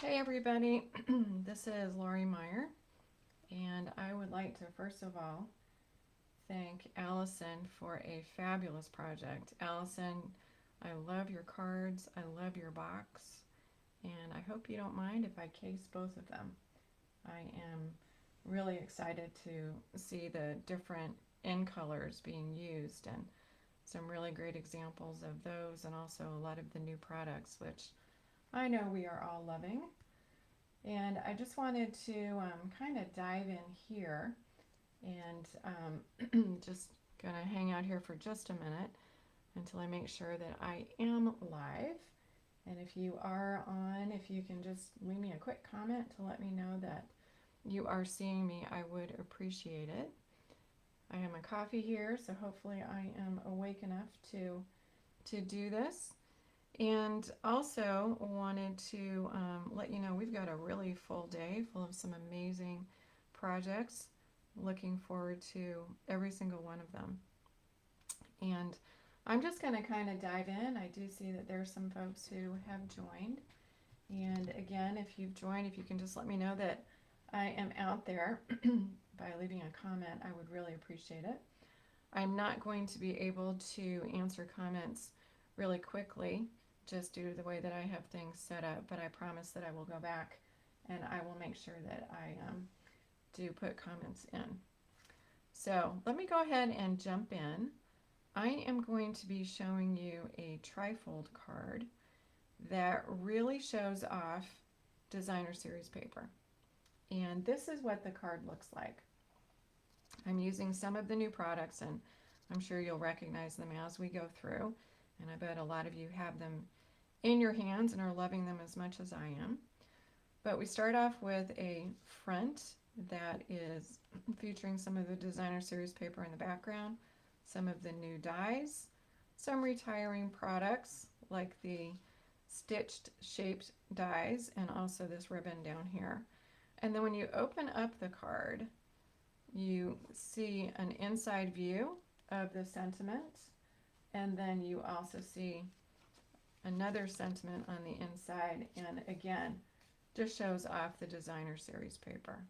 Hey everybody, this is Lori Meyer, and I would like to first of all thank Allison for a fabulous project. Allison, I love your cards, I love your box, and I hope you don't mind if I case both of them. I am really excited to see the different in colors being used and some really great examples of those, and also a lot of the new products, which I know we are all loving. And I just wanted to kind of dive in here and just gonna hang out here for just a minute until I make sure that I am live. And if you are on, if you can just leave me a quick comment to let me know that you are seeing me, I would appreciate it. I have my coffee here, so hopefully I am awake enough to do this. And also wanted to let you know we've got a really full day full of some amazing projects. Looking forward to every single one of them. And I'm just going to kind of dive in. I do see that there's some folks who have joined. And again, if you've joined, if you can just let me know that I am out there by leaving a comment, I would really appreciate it. I'm not going to be able to answer comments really quickly just due to the way that I have things set up, but I promise that I will go back and I will make sure that I do put comments in. So let me go ahead and jump in. I am going to be showing you a TriFold card that really shows off designer series paper. And this is what the card looks like. I'm using some of the new products, and I'm sure you'll recognize them as we go through. And I bet a lot of you have them in your hands and are loving them as much as I am. But we start off with a front that is featuring some of the designer series paper in the background, some of the new dies, some retiring products like the stitched shaped dies, and also this ribbon down here. And then when you open up the card, you see an inside view of the sentiment, and then you also see another sentiment on the inside, and again just shows off the designer series paper.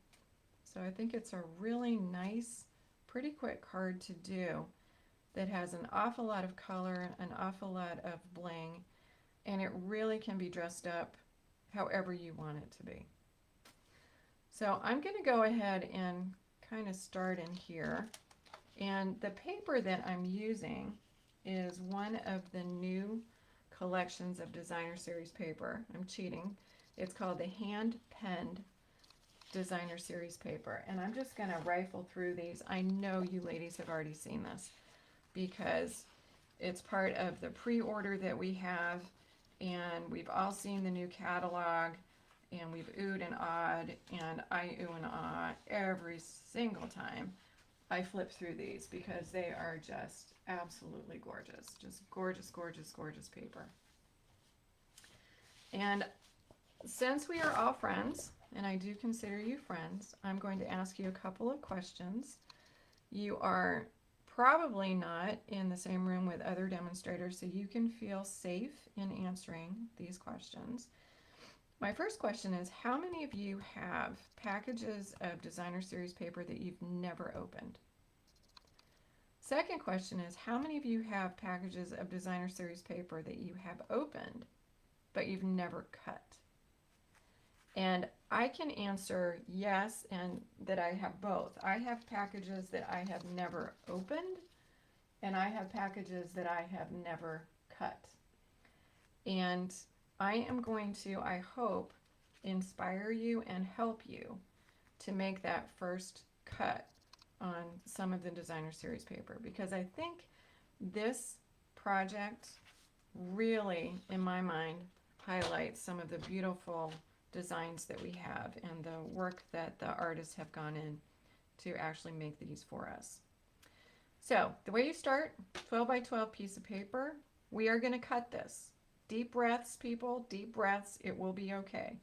So I think it's a really nice, pretty quick card to do that has an awful lot of color, an awful lot of bling, and it really can be dressed up however you want it to be. So I'm going to go ahead and kind of start in here, and the paper that I'm using is one of the new collections of designer series paper. I'm cheating. It's called the hand penned designer series paper, and I'm just going to rifle through these. I know you ladies have already seen this because it's part of the pre-order that we have, and we've all seen the new catalog, and we've oohed and awed, and I ooh and ah every single time I flip through these because they are just absolutely gorgeous. Just gorgeous, gorgeous, gorgeous paper. And since we are all friends, and I do consider you friends, I'm going to ask you a couple of questions. You are probably not in the same room with other demonstrators, so you can feel safe in answering these questions. My first question is, how many of you have packages of designer series paper that you've never opened? Second question is, how many of you have packages of designer series paper that you have opened but you've never cut? And I can answer yes, and that I have both. I have packages that I have never opened, and I have packages that I have never cut. And I am going to, I hope, inspire you and help you to make that first cut on some of the designer series paper, because I think this project really, in my mind, highlights some of the beautiful designs that we have and the work that the artists have gone in to actually make these for us. So the way you start, 12 by 12 piece of paper, we are going to cut this. Deep breaths, people, deep breaths, it will be okay.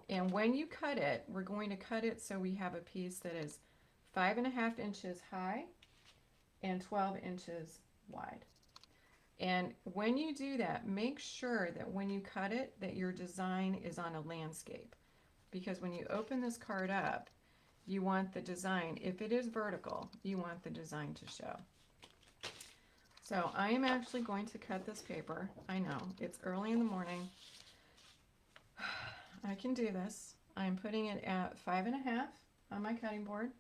And when you cut it, we're going to cut it so we have a piece that is 5.5 inches high and 12 inches wide. And when you do that, make sure that when you cut it, that your design is on a landscape. Because when you open this card up, you want the design, if it is vertical, you want the design to show. So I am actually going to cut this paper. I know, it's early in the morning. I can do this. I'm putting it at 5.5 on my cutting board.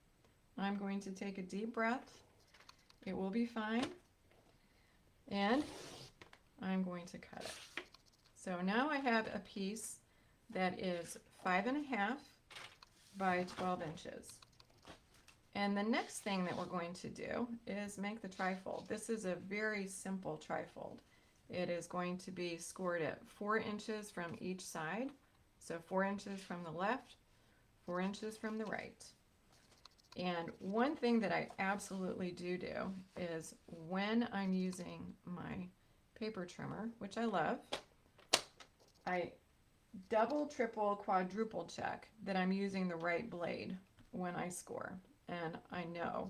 I'm going to take a deep breath. It will be fine. And I'm going to cut it. So now I have a piece that is 5.5 by 12 inches. And the next thing that we're going to do is make the trifold. This is a very simple trifold. It is going to be scored at 4 inches from each side. So 4 inches from the left, 4 inches from the right. And one thing that I absolutely do is when I'm using my paper trimmer, which I love, I double, triple, quadruple check that I'm using the right blade when I score. And I know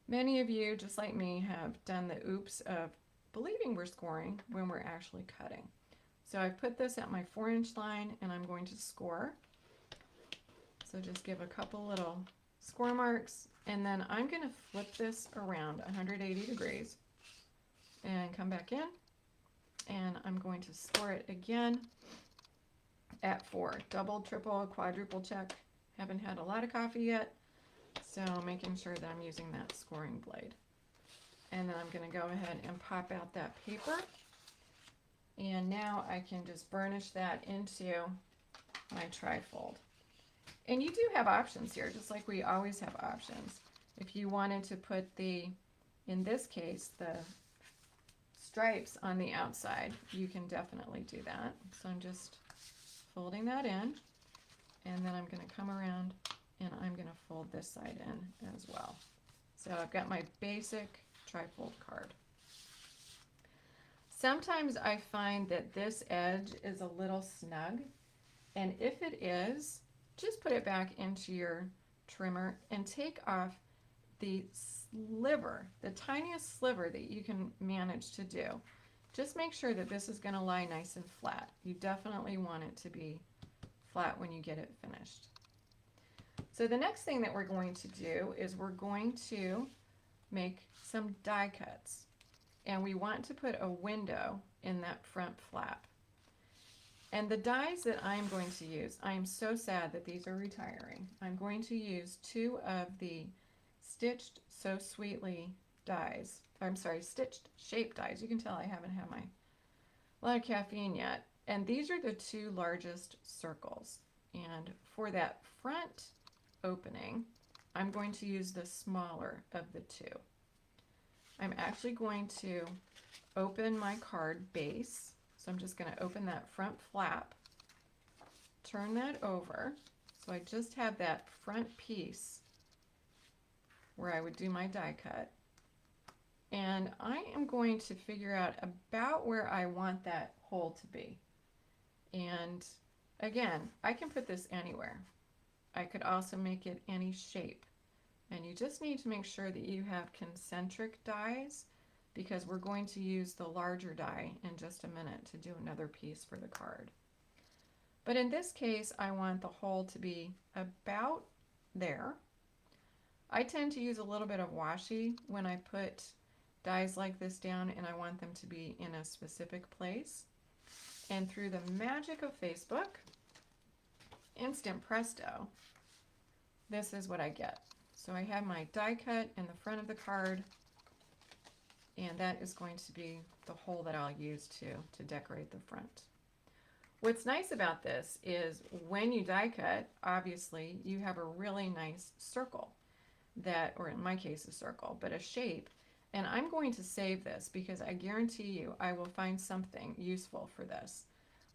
many of you, just like me, have done the oops of believing we're scoring when we're actually cutting. So I put this at my 4-inch line and I'm going to score. So just give a couple little score marks, and then I'm going to flip this around 180 degrees and come back in, and I'm going to score it again at 4. Double, triple, quadruple check. Haven't had a lot of coffee yet, so making sure that I'm using that scoring blade. And then I'm going to go ahead and pop out that paper, and now I can just burnish that into my trifold. And you do have options here, just like we always have options. If you wanted to put in this case, the stripes on the outside, you can definitely do that. So I'm just folding that in, and then I'm going to come around and I'm going to fold this side in as well. So I've got my basic trifold card. Sometimes I find that this edge is a little snug, and if it is, just put it back into your trimmer and take off the sliver, the tiniest sliver that you can manage to do. Just make sure that this is going to lie nice and flat. You definitely want it to be flat when you get it finished. So the next thing that we're going to do is we're going to make some die cuts. And we want to put a window in that front flap. And the dies that I'm going to use, I am so sad that these are retiring. I'm going to use 2 of the Stitched So Sweetly dies. I'm sorry, Stitched Shape dies. You can tell I haven't had a lot of caffeine yet. And these are the 2 largest circles. And for that front opening, I'm going to use the smaller of the 2. I'm actually going to open my card base. So I'm just going to open that front flap, turn that over. So I just have that front piece where I would do my die cut. And I am going to figure out about where I want that hole to be. And again, I can put this anywhere. I could also make it any shape. And you just need to make sure that you have concentric dies, because we're going to use the larger die in just a minute to do another piece for the card. But in this case, I want the hole to be about there. I tend to use a little bit of washi when I put dies like this down, and I want them to be in a specific place. And through the magic of Facebook, instant presto, this is what I get. So I have my die cut in the front of the card, and that is going to be the hole that I'll use to decorate the front. What's nice about this is when you die cut, obviously you have a really nice circle that, or in my case a circle, but a shape. And I'm going to save this because I guarantee you I will find something useful for this.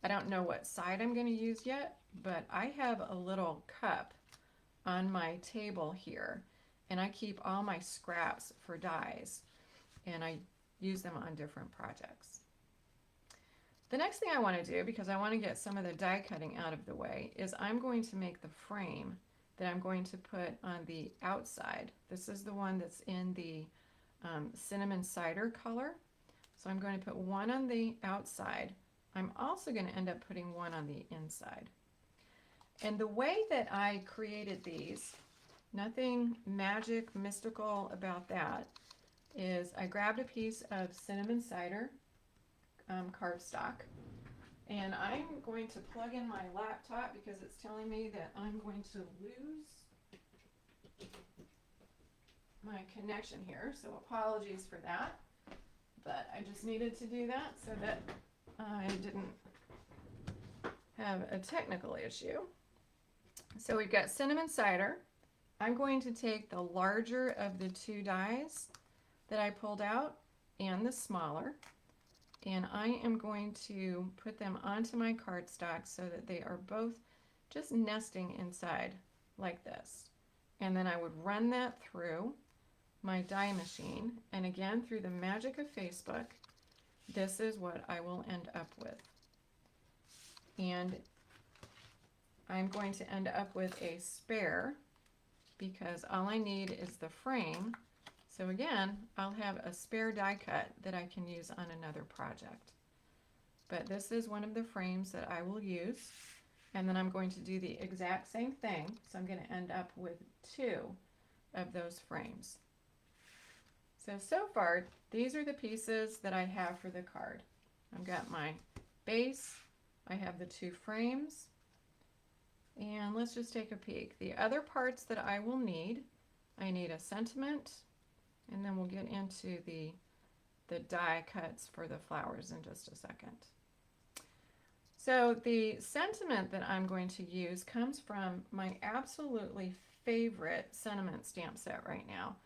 I don't know what side I'm going to use yet, but I have a little cup on my table here, and I keep all my scraps for dies, and I use them on different projects. The next thing I want to do, because I want to get some of the die cutting out of the way, is I'm going to make the frame that I'm going to put on the outside. This is the one that's in the cinnamon cider color. So I'm going to put one on the outside. I'm also going to end up putting one on the inside. And the way that I created these, nothing magic, mystical about that, is I grabbed a piece of cinnamon cider cardstock, and I'm going to plug in my laptop because it's telling me that I'm going to lose my connection here, so apologies for that, but I just needed to do that so that I didn't have a technical issue. So we've got cinnamon cider. I'm going to take the larger of the two dies that I pulled out and the smaller, and I am going to put them onto my cardstock so that they are both just nesting inside like this. And then I would run that through my die machine, and again, through the magic of Facebook, this is what I will end up with. And I'm going to end up with a spare because all I need is the frame. So again, I'll have a spare die cut that I can use on another project. But this is one of the frames that I will use. And then I'm going to do the exact same thing. So I'm going to end up with two of those frames. So far, these are the pieces that I have for the card. I've got my base, I have the two frames, and let's just take a peek. The other parts that I will need, I need a sentiment, and then we'll get into the die cuts for the flowers in just a second. So the sentiment that I'm going to use comes from my absolutely favorite sentiment stamp set right now,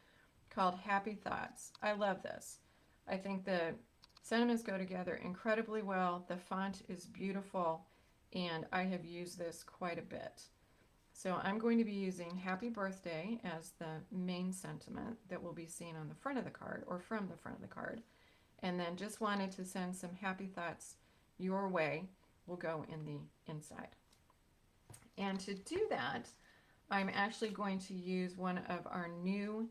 called Happy Thoughts. I love this. I think the sentiments go together incredibly well. The font is beautiful, and I have used this quite a bit. So I'm going to be using Happy Birthday as the main sentiment that will be seen on the front of the card, or from the front of the card. And then just wanted to send some happy thoughts your way will go in the inside. And to do that, I'm actually going to use one of our new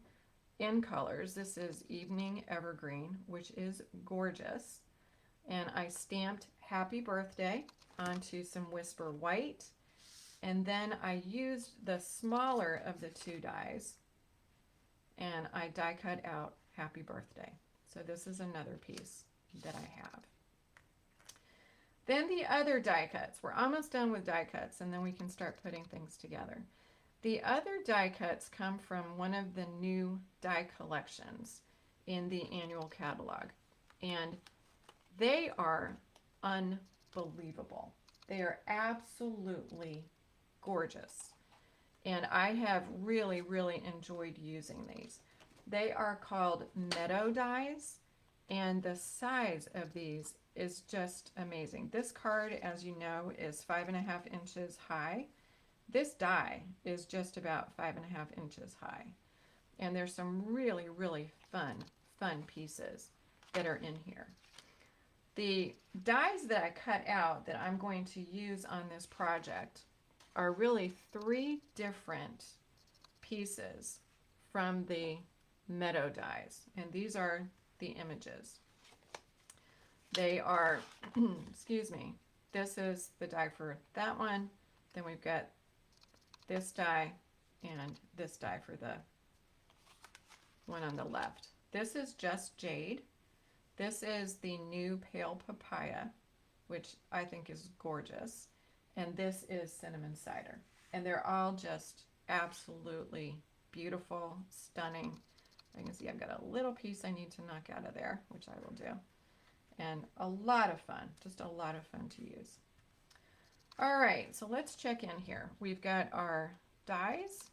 in colors. This is Evening Evergreen, which is gorgeous. And I stamped Happy Birthday onto some Whisper White. And then I used the smaller of the two dies, and I die cut out Happy Birthday. So this is another piece that I have. Then the other die cuts. We're almost done with die cuts, and then we can start putting things together. The other die cuts come from one of the new die collections in the annual catalog, and they are unbelievable. They are absolutely gorgeous, and I have really, really enjoyed using these. They are called Meadow Dies, and the size of these is just amazing. This card, as you know, is 5.5 inches high. This die is just about 5.5 inches high. And there's some really, really fun pieces that are in here. The dies that I cut out that I'm going to use on this project are really 3 different pieces from the Meadow Dies. And these are the images. They are, excuse me, this is the die for that one. Then we've got this die and this die for the one on the left. This is Just Jade. This is the new Pale Papaya, which I think is gorgeous. And this is Cinnamon Cider. And they're all just absolutely beautiful, stunning. I can see I've got a little piece I need to knock out of there, which I will do. And a lot of fun, just a lot of fun to use. All right, so let's check in here. We've got our dies.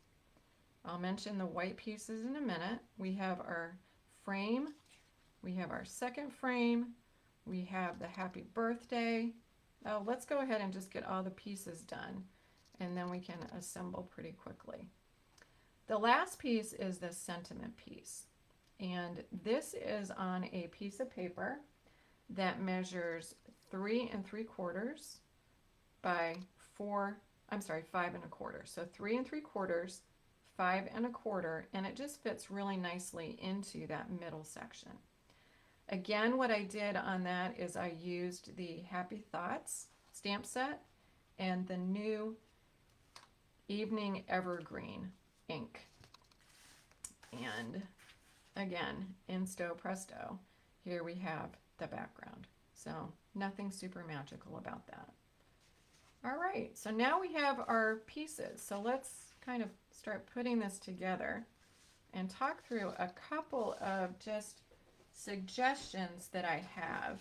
I'll mention the white pieces in a minute. We have our frame. We have our second frame. We have the Happy Birthday. Oh, let's go ahead and just get all the pieces done, and then we can assemble pretty quickly. The last piece is the sentiment piece, and this is on a piece of paper that measures 3 3/4 by 5 1/4. So 3 3/4, 5 1/4, and it just fits really nicely into that middle section. Again, what I did on that is I used the Happy Thoughts stamp set and the new Evening Evergreen ink. And again, insto presto, here we have the background. So nothing super magical about that. All right, so now we have our pieces. So let's kind of start putting this together and talk through a couple of just suggestions that I have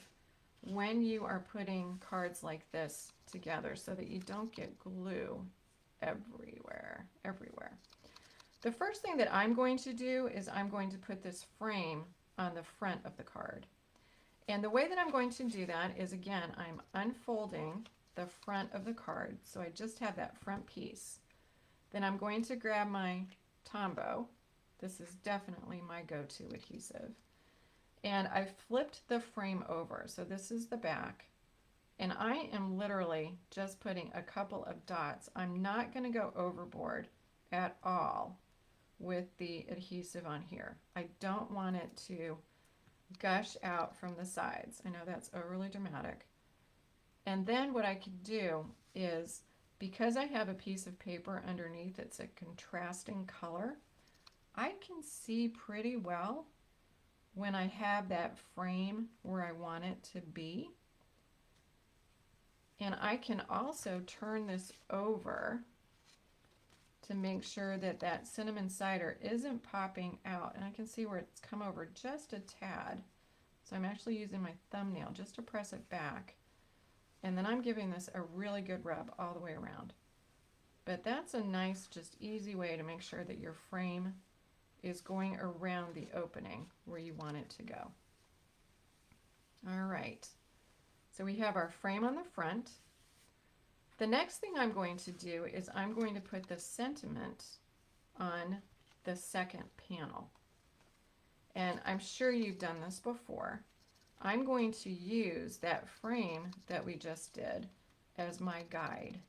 when you are putting cards like this together so that you don't get glue everywhere. The first thing that I'm going to do is I'm going to put this frame on the front of the card. And the way that I'm going to do that is, again, I'm unfolding the front of the card. So I just have that front piece. Then I'm going to grab my Tombow. This is definitely my go-to adhesive. And I flipped the frame over. So this is the back. And I am literally just putting a couple of dots. I'm not going to go overboard at all with the adhesive on here. I don't want it to gush out from the sides. I know that's overly dramatic. And then what I could do is, because I have a piece of paper underneath that's a contrasting color, I can see pretty well when I have that frame where I want it to be. And I can also turn this over to make sure that that cinnamon cider isn't popping out. And I can see where it's come over just a tad. So I'm actually using my thumbnail just to press it back. And then I'm giving this a really good rub all the way around. But that's a nice, just easy way to make sure that your frame is going around the opening where you want it to go. All right. So we have our frame on the front. The next thing I'm going to do is I'm going to put the sentiment on the second panel. And I'm sure you've done this before. I'm going to use that frame that we just did as my guide.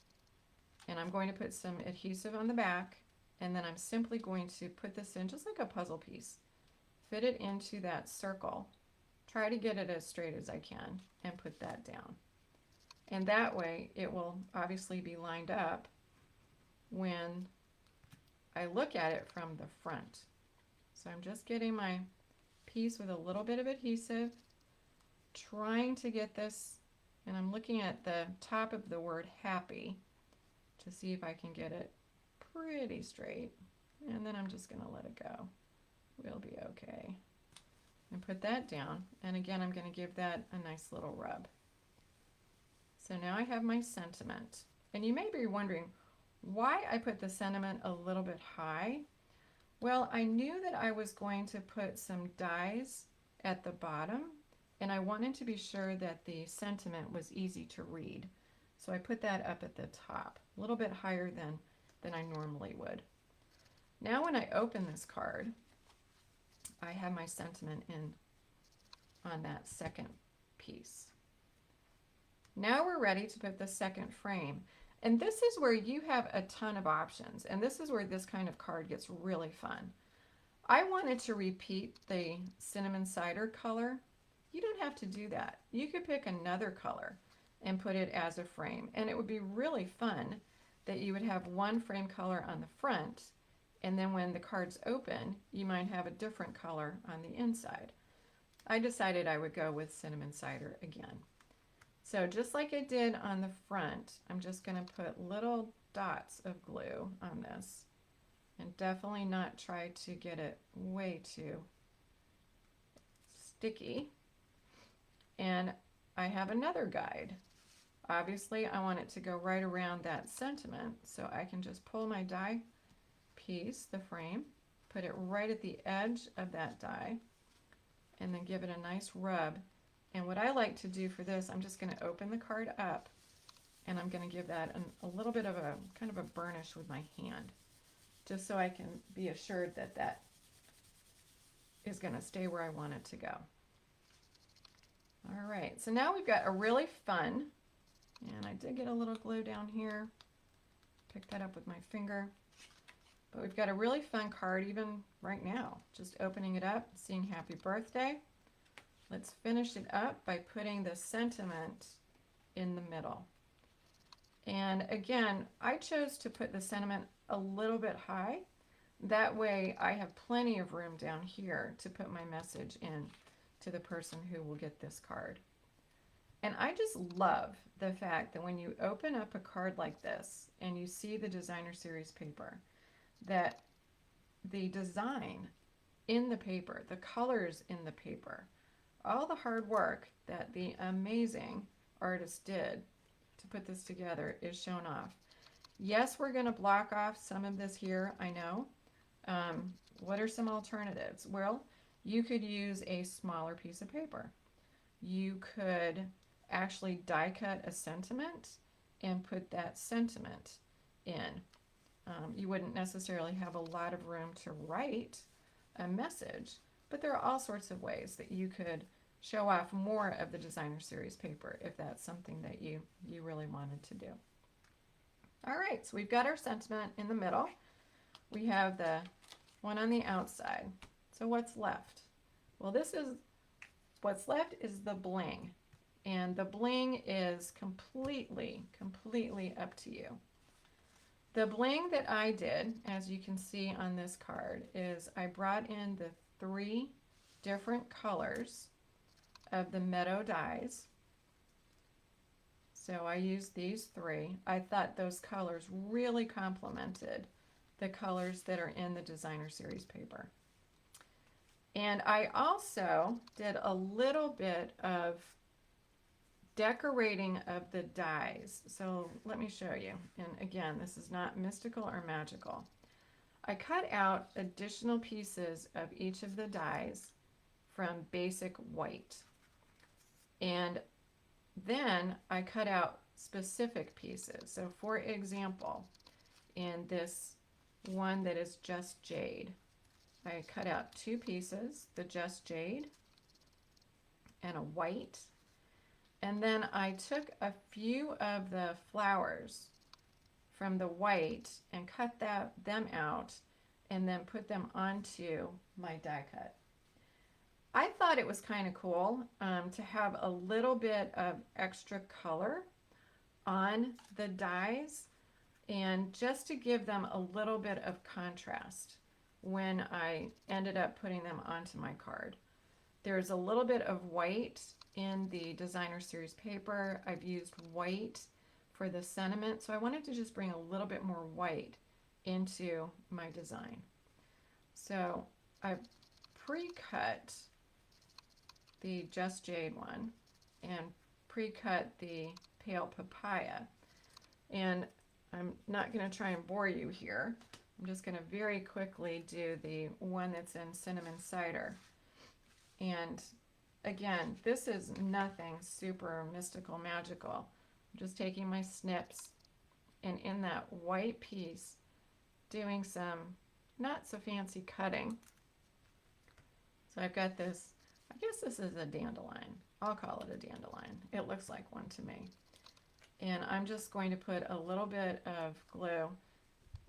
And I'm going to put some adhesive on the back, and then I'm simply going to put this in just like a puzzle piece. Fit it into that circle. Try to get it as straight as I can and put that down. And that way it will obviously be lined up when I look at it from the front. So I'm just getting my piece with a little bit of adhesive, trying to get this, and I'm looking at the top of the word happy to see if I can get it pretty straight. And then I'm just going to let it go. We'll be okay. And put that down. And again, I'm going to give that a nice little rub. So now I have my sentiment. And you may be wondering why I put the sentiment a little bit high. Well, I knew that I was going to put some dies at the bottom, and I wanted to be sure that the sentiment was easy to read. So I put that up at the top, a little bit higher than I normally would. Now when I open this card, I have my sentiment in on that second piece. Now we're ready to put the second frame. And this is where you have a ton of options. And this is where this kind of card gets really fun. I wanted to repeat the cinnamon cider color. You don't have to do that. You could pick another color and put it as a frame. And it would be really fun that you would have one frame color on the front, and then when the cards open, you might have a different color on the inside. I decided I would go with cinnamon cider again. So just like I did on the front, I'm just going to put little dots of glue on this, and definitely not try to get it way too sticky. And I have another guide. Obviously, I want it to go right around that sentiment, so I can just pull my die piece, the frame, put it right at the edge of that die, and then give it a nice rub. And what I like to do for this, I'm just going to open the card up, and I'm going to give that a little bit of a kind of a burnish with my hand, just so I can be assured that that is going to stay where I want it to go. All right, so now we've got a really fun, and I did get a little glue down here, pick that up with my finger, but we've got a really fun card even right now, just opening it up, seeing happy birthday. let's finish it up by putting the sentiment in the middle. And again, I chose to put the sentiment a little bit high. That way I have plenty of room down here to put my message in to the person who will get this card. And I just love the fact that when you open up a card like this and you see the designer series paper, that the design in the paper, the colors in the paper, all the hard work that the amazing artist did to put this together is shown off. Yes, we're going to block off some of this here, I know. What are some alternatives? Well, you could use a smaller piece of paper. You could actually die cut a sentiment and put that sentiment in. You wouldn't necessarily have a lot of room to write a message, but there are all sorts of ways that you could show off more of the designer series paper if that's something that you really wanted to do. All right, so we've got our sentiment in the middle. We have the one on the outside. So what's left? Well, what's left is the bling. And the bling is completely up to you. The bling that I did, as you can see on this card, is I brought in the 3 different colors of the Meadow Dies. So I used these 3. I thought those colors really complemented the colors that are in the designer series paper. And I also did a little bit of decorating of the dies. So let me show you. And again, this is not mystical or magical. I cut out additional pieces of each of the dies from basic white. And then I cut out specific pieces. So for example, in this one that is just jade, I cut out 2 pieces, the just jade and a white. And then I took a few of the flowers from the white and cut them out and then put them onto my die cut. I thought it was kind of cool to have a little bit of extra color on the dies and just to give them a little bit of contrast when I ended up putting them onto my card. There's a little bit of white in the designer series paper. I've used white for the sentiment, so I wanted to just bring a little bit more white into my design. So I've pre-cut the Just Jade one and pre-cut the Pale Papaya. And I'm not going to try and bore you here. I'm just going to very quickly do the one that's in Cinnamon Cider. And again, this is nothing super mystical, magical. I'm just taking my snips and in that white piece doing some not so fancy cutting. So I've got this, I guess this is a dandelion. I'll call it a dandelion. It looks like one to me. And I'm just going to put a little bit of glue.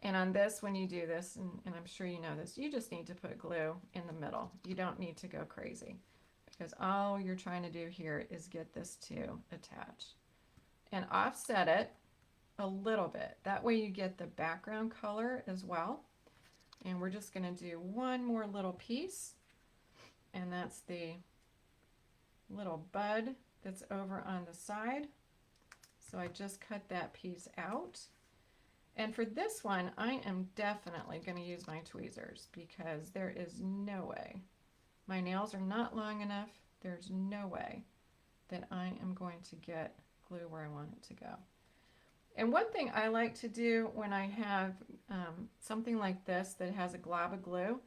And on this, when you do this, and I'm sure you know this, you just need to put glue in the middle. You don't need to go crazy because all you're trying to do here is get this to attach. And offset it a little bit. That way you get the background color as well. And we're just going to do one more little piece. And that's the little bud that's over on the side. So I just cut that piece out. And for this one, I am definitely going to use my tweezers because there is no way. My nails are not long enough. There's no way that I am going to get glue where I want it to go. And one thing I like to do when I have something like this that has a glob of glue,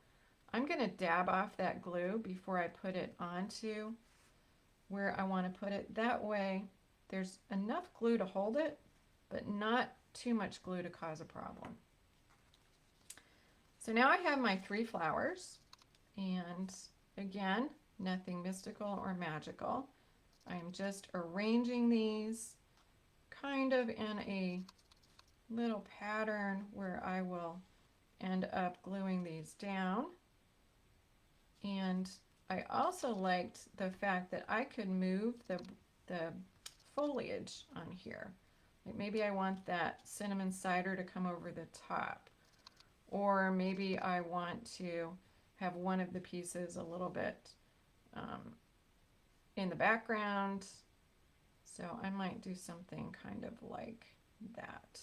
I'm going to dab off that glue before I put it onto where I want to put it. That way there's enough glue to hold it, but not too much glue to cause a problem. So now I have my 3 flowers, and again, nothing mystical or magical. I'm just arranging these kind of in a little pattern where I will end up gluing these down. And I also liked the fact that I could move the foliage on here. Like maybe I want that cinnamon cider to come over the top, or maybe I want to have one of the pieces a little bit in the background. So I might do something kind of like that.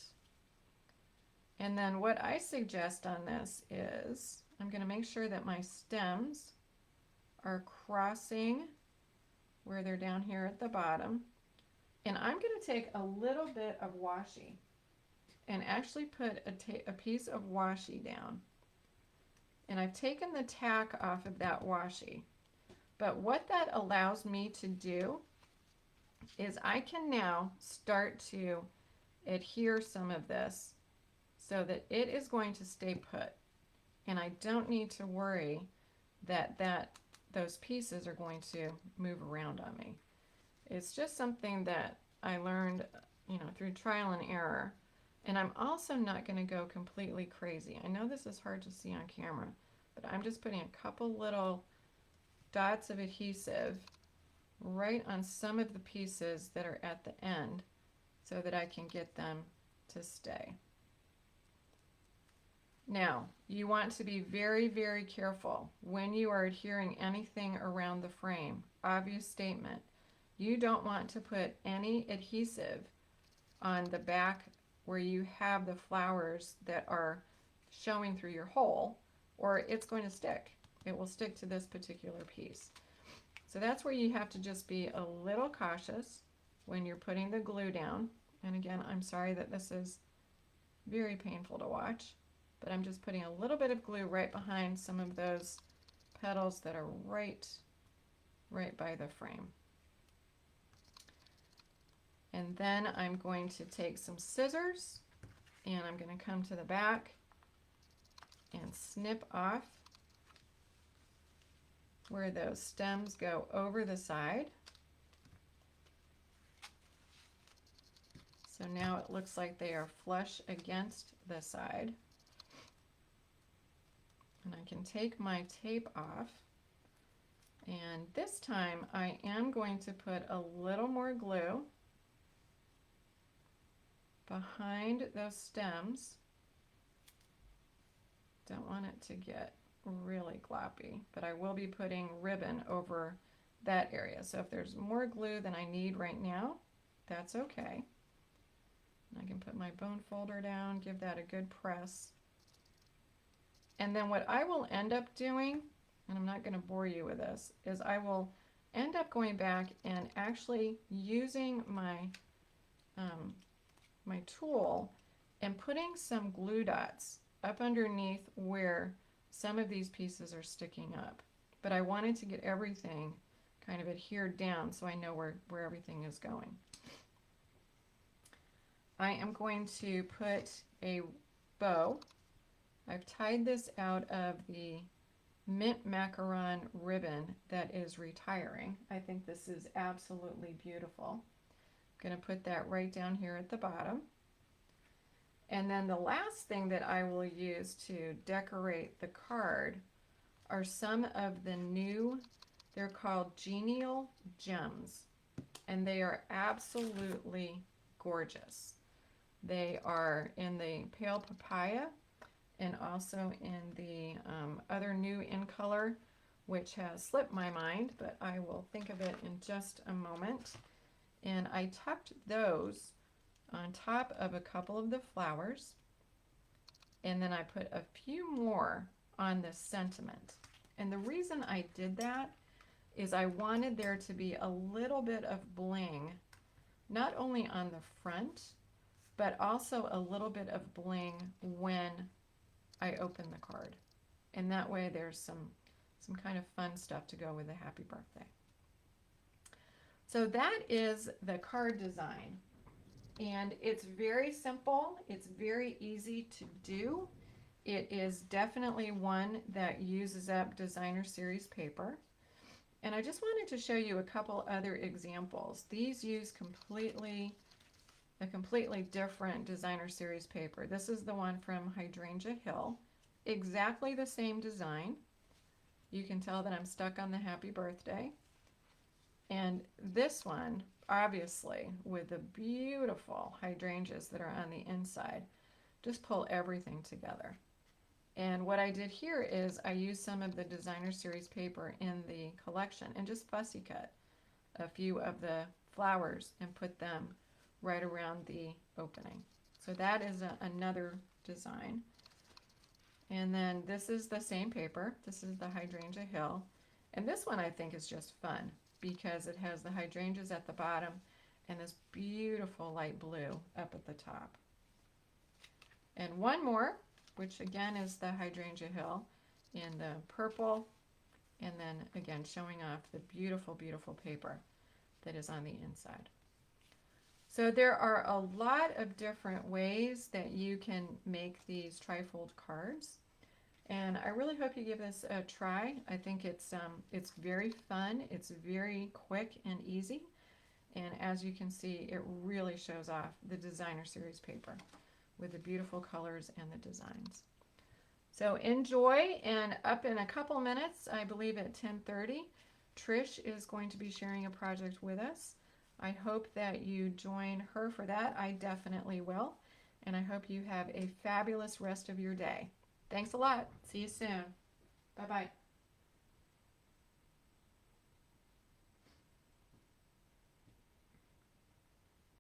And then what I suggest on this is I'm going to make sure that my stems are crossing where they're down here at the bottom. And I'm going to take a little bit of washi and actually put a piece of washi down. And I've taken the tack off of that washi. But what that allows me to do is I can now start to adhere some of this so that it is going to stay put. And I don't need to worry that those pieces are going to move around on me. It's just something that I learned, through trial and error. And I'm also not going to go completely crazy. I know this is hard to see on camera, but I'm just putting a couple little dots of adhesive right on some of the pieces that are at the end so that I can get them to stay. Now, you want to be very, very careful when you are adhering anything around the frame. Obvious statement. You don't want to put any adhesive on the back where you have the flowers that are showing through your hole, or it's going to stick. It will stick to this particular piece. So that's where you have to just be a little cautious when you're putting the glue down. And again, I'm sorry that this is very painful to watch, but I'm just putting a little bit of glue right behind some of those petals that are right by the frame. And then I'm going to take some scissors and I'm going to come to the back and snip off where those stems go over the side. So now it looks like they are flush against the side. And I can take my tape off. And this time I am going to put a little more glue behind those stems. Don't want it to get really gloppy, but I will be putting ribbon over that area. So if there's more glue than I need right now, that's okay. I can put my bone folder down, give that a good press. And then what I will end up doing, and I'm not going to bore you with this, is I will end up going back and actually using my my tool and putting some glue dots up underneath where some of these pieces are sticking up. But I wanted to get everything kind of adhered down so I know where everything is going. I am going to put a bow. I've tied this out of the mint macaron ribbon that is retiring. I think this is absolutely beautiful. I'm going to put that right down here at the bottom. And then the last thing that I will use to decorate the card are some of the new, they're called Genial Gems, and they are absolutely gorgeous. They are in the pale papaya and also in the other new in color, which has slipped my mind, but I will think of it in just a moment. And I tucked those on top of a couple of the flowers, and then I put a few more on the sentiment. And the reason I did that is I wanted there to be a little bit of bling, not only on the front, but also a little bit of bling when I open the card. And that way there's some kind of fun stuff to go with a happy birthday. So that is the card design. And it's very simple. It's very easy to do. It is definitely one that uses up designer series paper. And I just wanted to show you a couple other examples. These use a completely different designer series paper. This is the one from Hydrangea Hill. Exactly the same design. You can tell that I'm stuck on the happy birthday. And this one, obviously, with the beautiful hydrangeas that are on the inside, just pull everything together. And what I did here is I used some of the designer series paper in the collection and just fussy cut a few of the flowers and put them right around the opening. So that is another design. And then this is the same paper. This is the Hydrangea Hill. And this one I think is just fun because it has the hydrangeas at the bottom and this beautiful light blue up at the top. And one more, which again is the Hydrangea Hill in the purple, and then again showing off the beautiful, beautiful paper that is on the inside. So there are a lot of different ways that you can make these TriFold cards, and I really hope you give this a try. I think it's very fun, it's very quick and easy, and as you can see, it really shows off the designer series paper with the beautiful colors and the designs. So enjoy, and up in a couple minutes, I believe at 10:30, Trish is going to be sharing a project with us. I hope that you join her for that. I definitely will. And I hope you have a fabulous rest of your day. Thanks a lot. See you soon. Bye-bye.